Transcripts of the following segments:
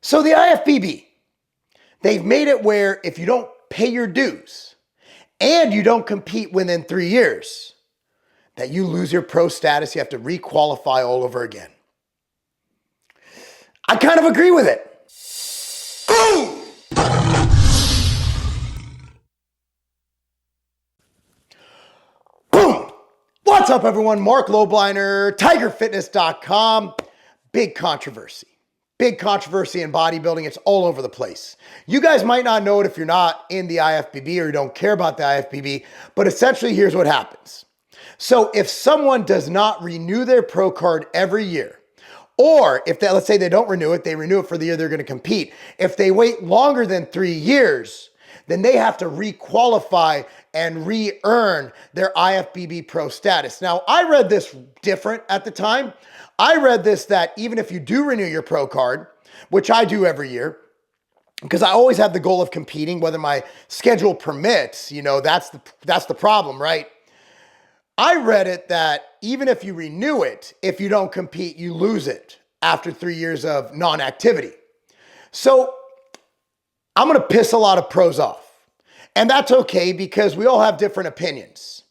So the IFBB, they've made it where if you don't pay your dues and you don't compete within 3 years, that you lose your pro status. You have to requalify all over again. I kind of agree with it. Boom! Boom! What's up, everyone? Marc Lobliner, TigerFitness.com. Big controversy. Big controversy in bodybuilding. It's all over the place. You guys might not know it if you're not in the IFBB or you don't care about the IFBB, but essentially here's what happens. So if someone does not renew their pro card every year, or if they, let's say they don't renew it, they renew it for the year they're going to compete. If they wait longer than 3 years, then they have to requalify and re-earn their IFBB pro status. Now, I read this different at the time. I read this that even if you do renew your pro card, which I do every year, because I always have the goal of competing, whether my schedule permits, that's the problem, right? I read it that even if you renew it, if you don't compete, you lose it after 3 years of non-activity. So I'm going to piss a lot of pros off. And that's okay because we all have different opinions.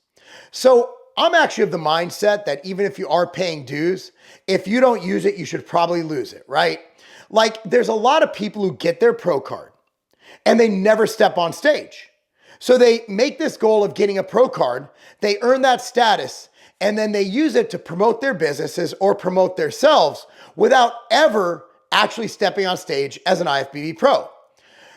So I'm actually of the mindset that even if you are paying dues, if you don't use it, you should probably lose it, right? Like there's a lot of people who get their pro card and they never step on stage. So they make this goal of getting a pro card, they earn that status, and then they use it to promote their businesses or promote themselves without ever actually stepping on stage as an IFBB pro.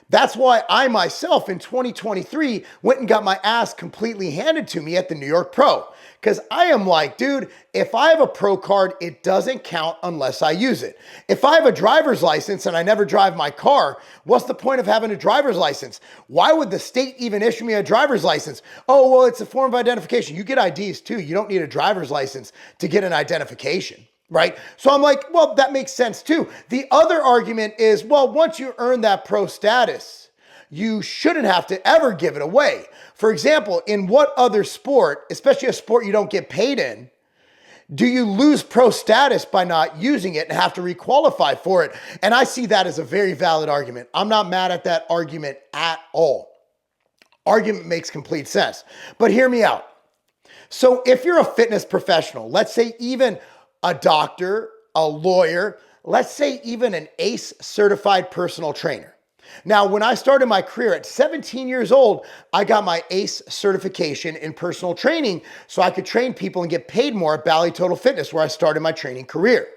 That's why I myself in 2023 went and got my ass completely handed to me at the New York Pro. Because I am like, dude, if I have a pro card, it doesn't count unless I use it. If I have a driver's license and I never drive my car, what's the point of having a driver's license? Why would the state even issue me a driver's license? Oh, well, it's a form of identification. You get IDs too. You don't need a driver's license to get an identification. Right? So I'm like, well, that makes sense too. The other argument is, well, once you earn that pro status, you shouldn't have to ever give it away. For example, in what other sport, especially a sport you don't get paid in, do you lose pro status by not using it and have to requalify for it? And I see that as a very valid argument. I'm not mad at that argument at all. Argument makes complete sense. But hear me out. So if you're a fitness professional, let's say even a doctor, a lawyer, let's say even an ACE certified personal trainer. Now, when I started my career at 17 years old, I got my ACE certification in personal training so I could train people and get paid more at Bally Total Fitness, where I started my training career.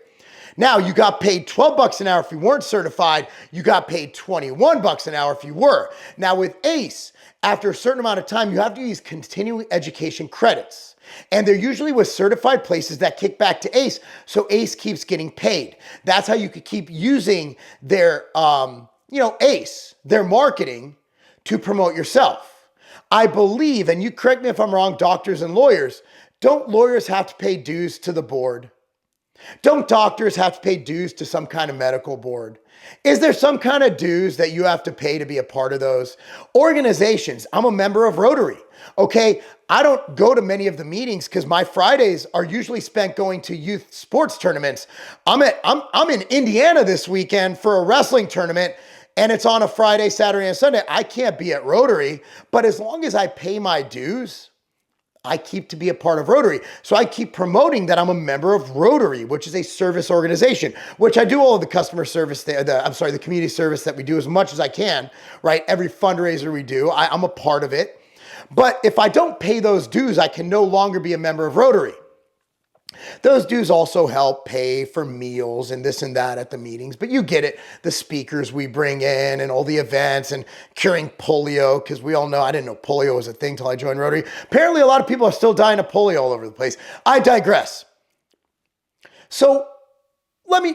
Now, you got paid $12 an hour if you weren't certified. You got paid $21 an hour if you were. Now, with ACE, after a certain amount of time, you have to use continuing education credits. And they're usually with certified places that kick back to ACE, so ACE keeps getting paid. That's how you could keep using their, ACE, their marketing to promote yourself. I believe, and you correct me if I'm wrong, doctors and lawyers, don't lawyers have to pay dues to the board? Don't doctors have to pay dues to some kind of medical board? Is there some kind of dues that you have to pay to be a part of those? Organizations, I'm a member of Rotary, okay? I don't go to many of the meetings because my Fridays are usually spent going to youth sports tournaments. I'm in Indiana this weekend for a wrestling tournament, and it's on a Friday, Saturday, and Sunday. I can't be at Rotary, but as long as I pay my dues, I keep to be a part of Rotary. So I keep promoting that I'm a member of Rotary, which is a service organization, which I do all of the customer service, the community service that we do as much as I can, right? Every fundraiser we do, I'm a part of it. But if I don't pay those dues, I can no longer be a member of Rotary. Those dues also help pay for meals and this and that at the meetings, but you get it. The speakers we bring in and all the events and curing polio, because we all know, I didn't know polio was a thing till I joined Rotary. Apparently a lot of people are still dying of polio all over the place. I digress. So let me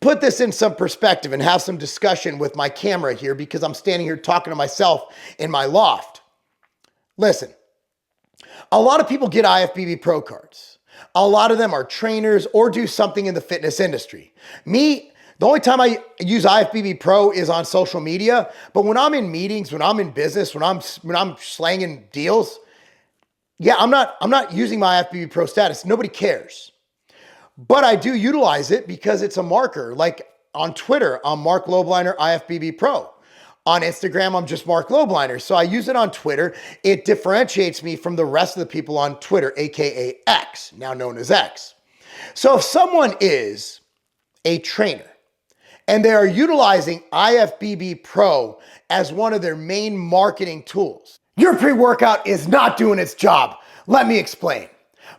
put this in some perspective and have some discussion with my camera here, because I'm standing here talking to myself in my loft. Listen, a lot of people get IFBB pro cards. A lot of them are trainers or do something in the fitness industry. Me, the only time I use IFBB Pro is on social media, but when I'm in meetings, when I'm in business, when I'm slanging deals, yeah, I'm not using my IFBB Pro status. Nobody cares. But I do utilize it because it's a marker. Like On Twitter, I'm Marc Lobliner, IFBB Pro. On Instagram, I'm just Marc Lobliner. So I use it on Twitter. It differentiates me from the rest of the people on Twitter, AKA X, now known as X. So if someone is a trainer and they are utilizing IFBB Pro as one of their main marketing tools, your pre-workout is not doing its job. Let me explain.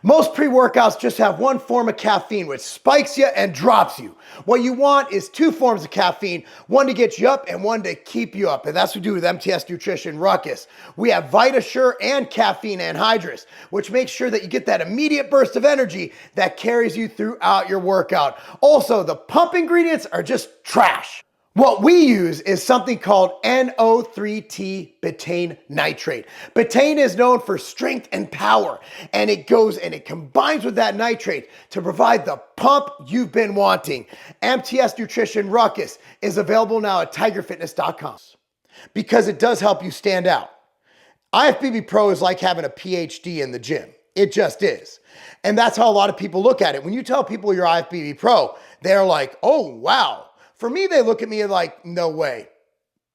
Most pre-workouts just have one form of caffeine, which spikes you and drops you. What you want is two forms of caffeine, one to get you up and one to keep you up. And that's what we do with MTS Nutrition Ruckus. We have VitaSure and caffeine anhydrous, which makes sure that you get that immediate burst of energy that carries you throughout your workout. Also, the pump ingredients are just trash. What we use is something called NO3T betaine nitrate. Betaine is known for strength and power, and it goes and it combines with that nitrate to provide the pump you've been wanting. MTS Nutrition Ruckus is available now at tigerfitness.com because it does help you stand out. IFBB Pro is like having a PhD in the gym. It just is. And that's how a lot of people look at it. When you tell people you're IFBB Pro, they're like, oh, wow. For me, they look at me like, no way.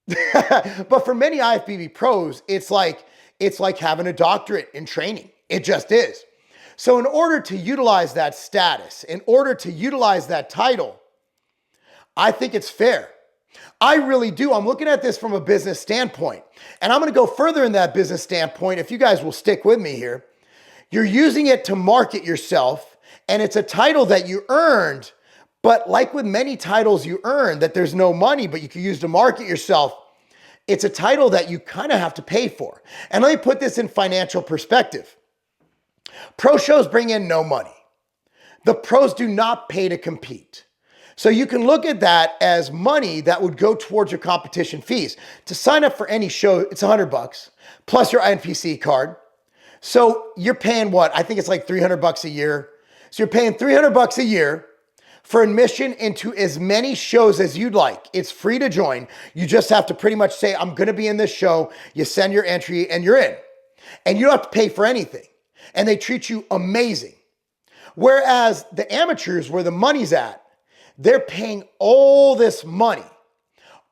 But for many IFBB pros, it's like having a doctorate in training. It just is. So in order to utilize that status, in order to utilize that title, I think it's fair. I really do. I'm looking at this from a business standpoint. And I'm going to go further in that business standpoint if you guys will stick with me here. You're using it to market yourself, and it's a title that you earned. But like with many titles you earn that there's no money, but you can use to market yourself, it's a title that you kind of have to pay for. And let me put this in financial perspective. Pro shows bring in no money. The pros do not pay to compete. So you can look at that as money that would go towards your competition fees. To sign up for any show, it's $100 plus your NPC card. So you're paying what? I think it's like $300 a year. So you're paying $300 a year for admission into as many shows as you'd like. It's free to join. You just have to pretty much say, I'm going to be in this show. You send your entry and you're in. And you don't have to pay for anything. And they treat you amazing. Whereas the amateurs, where the money's at, they're paying all this money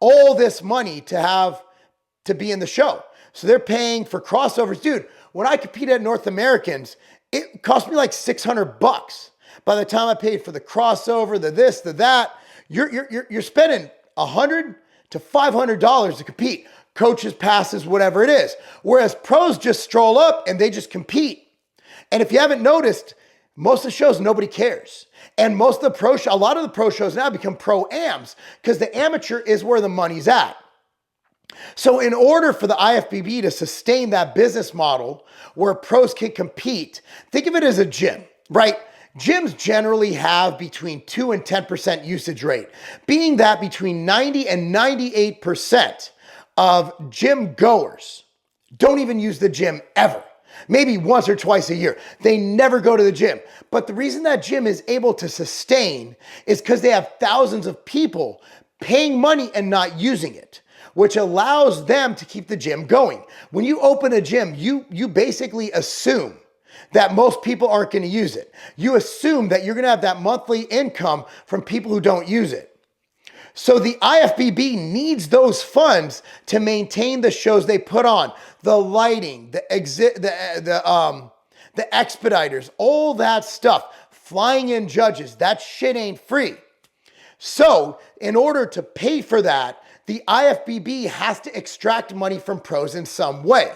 to be in the show. So they're paying for crossovers. Dude, when I competed at North Americans, it cost me like $600. By the time I paid for the crossover, the this, the that, you're spending $100 to $500 to compete. Coaches, passes, whatever it is. Whereas pros just stroll up and they just compete. And if you haven't noticed, most of the shows, nobody cares. And most of the a lot of the pro shows now become pro-ams because the amateur is where the money's at. So in order for the IFBB to sustain that business model where pros can compete, think of it as a gym, right? Gyms generally have between 2 and 10% usage rate, being that between 90 and 98% of gym goers don't even use the gym ever. Maybe once or twice a year. They never go to the gym. But the reason that gym is able to sustain is because they have thousands of people paying money and not using it, which allows them to keep the gym going. When you open a gym, you basically assume that most people aren't going to use it. You assume that you're going to have that monthly income from people who don't use it. So the IFBB needs those funds to maintain the shows they put on, the lighting, the expediters, all that stuff, flying in judges. That shit ain't free. So in order to pay for that, the IFBB has to extract money from pros in some way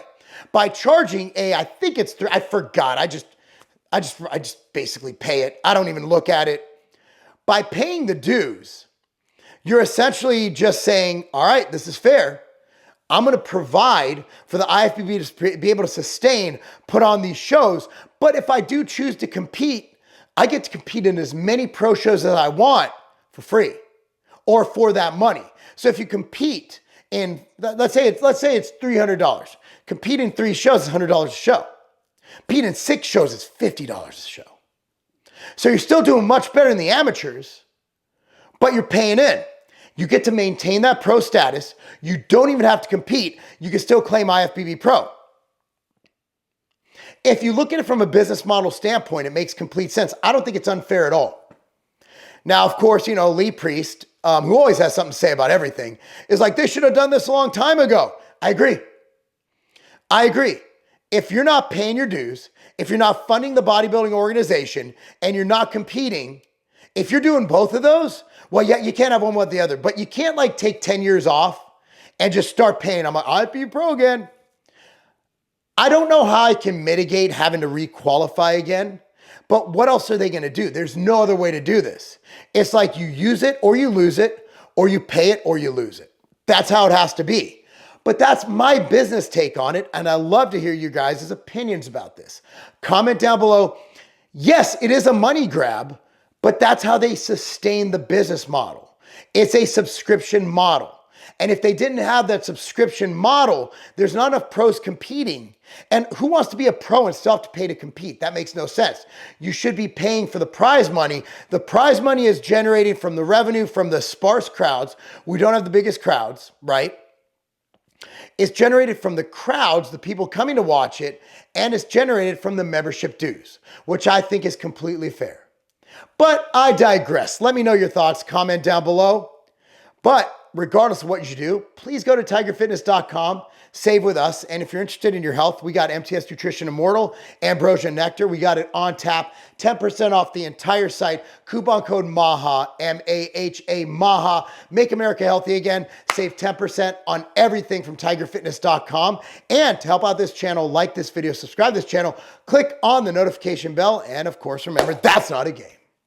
by charging I think it's I forgot. I just basically pay it. I don't even look at it. By paying the dues, you're essentially just saying, all right, this is fair. I'm going to provide for the IFBB to be able to sustain, put on these shows. But if I do choose to compete, I get to compete in as many pro shows as I want for free or for that money. So if you compete in, let's say it's $300. Compete in 3 shows is $100 a show. Compete in 6 shows is $50 a show. So you're still doing much better than the amateurs, but you're paying in. You get to maintain that pro status. You don't even have to compete. You can still claim IFBB Pro. If you look at it from a business model standpoint, it makes complete sense. I don't think it's unfair at all. Now, of course, Lee Priest, who always has something to say about everything, is like, they should have done this a long time ago. I agree. If you're not paying your dues, if you're not funding the bodybuilding organization, and you're not competing, if you're doing both of those, well, yeah, you can't have one without the other, but you can't like take 10 years off and just start paying. I'm like, IFBB pro again. I don't know how I can mitigate having to requalify again, but what else are they going to do? There's no other way to do this. It's like you use it or you lose it, or you pay it or you lose it. That's how it has to be. But that's my business take on it, and I love to hear you guys' opinions about this. Comment down below. Yes, it is a money grab, but that's how they sustain the business model. It's a subscription model. And if they didn't have that subscription model, there's not enough pros competing. And who wants to be a pro and still have to pay to compete? That makes no sense. You should be paying for the prize money. The prize money is generated from the revenue from the sparse crowds. We don't have the biggest crowds, right? It's generated from the crowds, the people coming to watch it, and it's generated from the membership dues, which I think is completely fair. But I digress. Let me know your thoughts. Comment down below. But regardless of what you should do, please go to tigerfitness.com, save with us. And if you're interested in your health, we got MTS Nutrition Immortal, Ambrosia Nectar. We got it on tap, 10% off the entire site. Coupon code MAHA, M-A-H-A, MAHA. Make America healthy again. Save 10% on everything from tigerfitness.com. And to help out this channel, like this video, subscribe to this channel, click on the notification bell. And of course, remember, that's not a game.